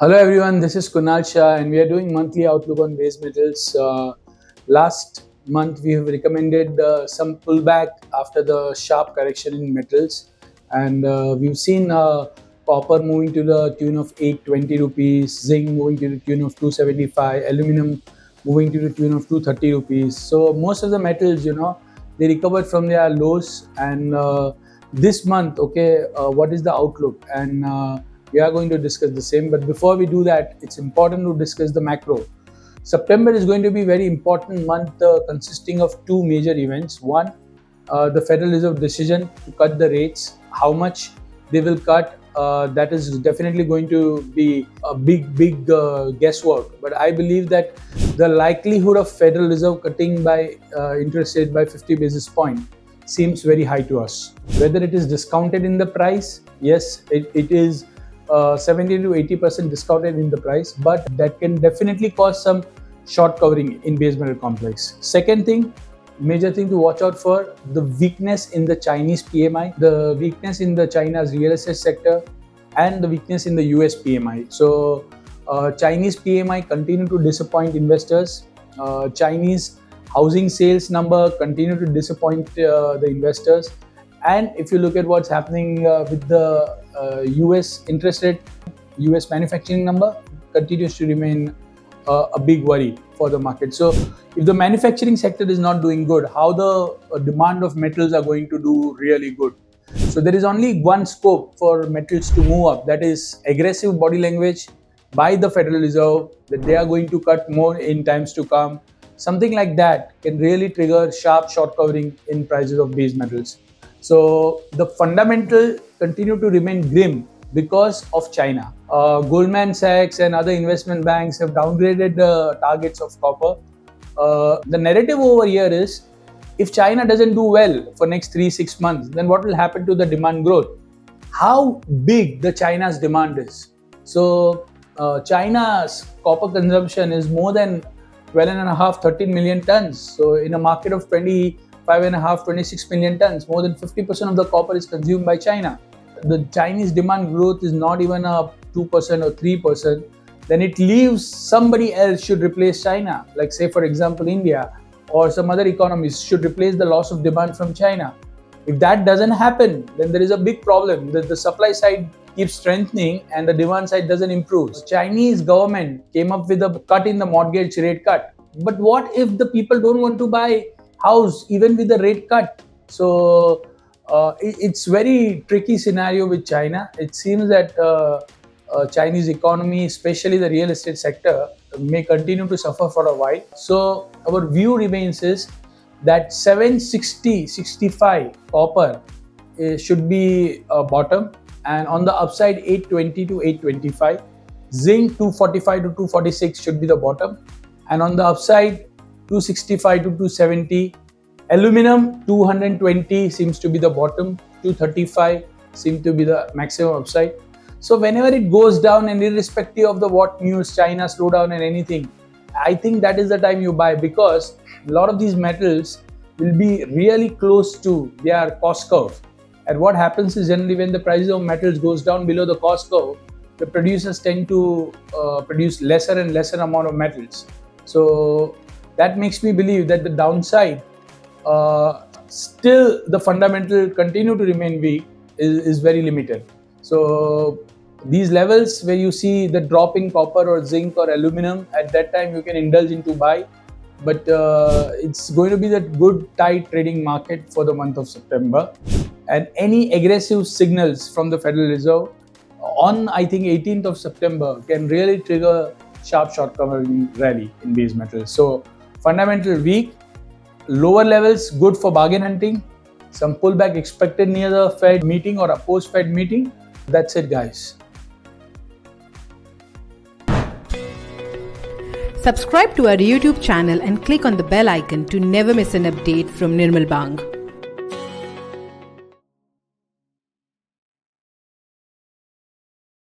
Hello everyone, this is Kunal Shah and we are doing monthly outlook on base metals. Last month we have recommended some pullback after the sharp correction in metals, and we've seen copper moving to the tune of 820 rupees, zinc moving to the tune of 275, aluminum moving to the tune of 230 rupees. So most of the metals, they recovered from their lows, and this month, what is the outlook? And we are going to discuss the same. But before we do that, it's important to discuss the macro. September is going to be a very important month, consisting of two major events. One, the Federal Reserve decision to cut the rates. How much they will cut, that is definitely going to be a big guesswork. But I believe that the likelihood of Federal Reserve cutting by interest rate by 50 basis point seems very high to us. Whether it is discounted in the price, yes, it is 70 to 80% discounted in the price, but that can definitely cause some short covering in base metal complex. Second thing, major thing to watch out for, the weakness in the Chinese PMI, the weakness in the China's real estate sector, and the weakness in the US PMI. So Chinese PMI continue to disappoint investors. Chinese housing sales number continue to disappoint the investors. And if you look at what's happening with the US interest rate, US manufacturing number continues to remain a big worry for the market. So if the manufacturing sector is not doing good, how the demand of metals are going to do really good? So there is only one scope for metals to move up, that is aggressive body language by the Federal Reserve, that they are going to cut more in times to come. Something like that can really trigger sharp short covering in prices of base metals. So the fundamental continue to remain grim because of China. Goldman Sachs and other investment banks have downgraded the targets of copper. The narrative over here is, if China doesn't do well for next 3-6 months, then what will happen to the demand growth? How big the China's demand is? So China's copper consumption is more than 13 million tons. So in a market of 26 million tons, more than 50% of the copper is consumed by China. The Chinese demand growth is not even a 2% or 3%. Then it leaves somebody else should replace China, like say for example India or some other economies should replace the loss of demand from China. If that doesn't happen, then there is a big problem that the supply side keeps strengthening and the demand side doesn't improve. The Chinese government came up with a cut in the mortgage rate cut. But what if the people don't want to buy house even with the rate cut? So it's very tricky scenario with China. It seems that Chinese economy, especially the real estate sector, may continue to suffer for a while. So our view remains is that 760-65 copper should be a bottom, and on the upside 820 to 825. Zinc 245 to 246 should be the bottom, and on the upside 265 to 270. Aluminum 220 seems to be the bottom, 235 seems to be the maximum upside. So whenever it goes down, and irrespective of the what news, China slowdown and anything, I think that is the time you buy, because a lot of these metals will be really close to their cost curve. And what happens is, generally when the prices of metals goes down below the cost curve, the producers tend to produce lesser and lesser amount of metals. So that makes me believe that the downside, still the fundamental continue to remain weak, is very limited. So these levels where you see the drop in copper or zinc or aluminum, at that time you can indulge into buy. But it's going to be that good tight trading market for the month of September. And any aggressive signals from the Federal Reserve on, I think, 18th of September can really trigger sharp short covering rally in base metals. So fundamental weak, lower levels good for bargain hunting, some pullback expected near the Fed meeting or a post-Fed meeting. That's it, guys. Subscribe to our YouTube channel and click on the bell icon to never miss an update from Nirmal Bang.